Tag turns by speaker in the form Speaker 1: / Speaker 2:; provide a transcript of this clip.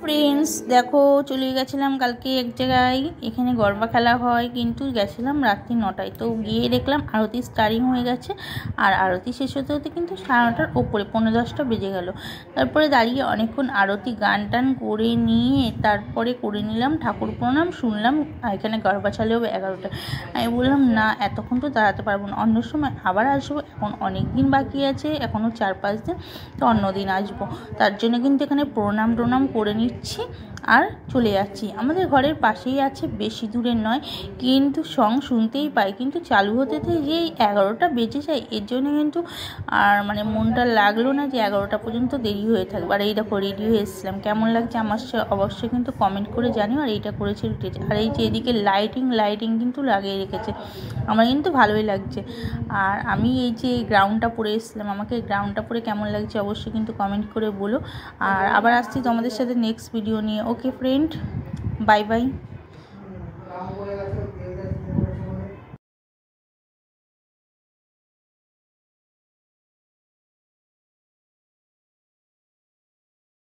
Speaker 1: Friends দেখো চলে গেছিলাম কালকে এক জায়গায়, এখানে গরবা খেলা হয়, কিন্তু গেছিলাম রাত্রি 9টায়। তো গিয়ে দেখলাম আরতি স্টার্টিং হয়ে গেছে, আর আরতি শেষ হতে হতে কিন্তু 9:30টার ওপরে 9:45টা বেজে গেল। তারপরে দাঁড়িয়ে অনেকক্ষণ আরতি গান টান করে নিয়ে তারপরে করে নিলাম ঠাকুর প্রণাম, শুনলাম এখানে গরবা চালে হবে 11টা। আমি বললাম না এতক্ষণ তো দাঁড়াতে পারবো না, অন্য সময় আবার আসবো, এখন অনেক দিন বাকি আছে, এখনও 4-5 দিন, তো অন্য দিন আসবো। তার জন্য কিন্তু এখানে প্রণাম করে নিচ্ছি আর চলে যাচ্ছি। আমাদের ঘরের পাশেই আছে, বেশি দূরের নয়, কিন্তু সং শুনতেই পাই, কিন্তু চালু হতে যে 11টা বেজে যায়, এর জন্য কিন্তু আর মানে মনটা লাগলো না যে 11টা পর্যন্ত দেরি হয়ে থাকবে। আর এই দেখো রেডি হয়ে এসেছিলাম, কেমন লাগছে আমার অবশ্যই কিন্তু কমেন্ট করে জানিও। আর এইটা করেছে উঠেছে, আর এই যে এদিকে লাইটিং কিন্তু লাগিয়ে রেখেছে, আমার কিন্তু ভালোই লাগছে। আর আমি এই যে গ্রাউন্ডটা পরে এসেছিলাম, আমাকে গ্রাউন্ডটা পরে কেমন লাগছে অবশ্যই কিন্তু কমেন্ট করে বলো। আর আবার আসছি তোমাদের সাথে নেক্সট ভিডিও নিয়ে। ওকে ফ্রেন্ড, বাই বাই।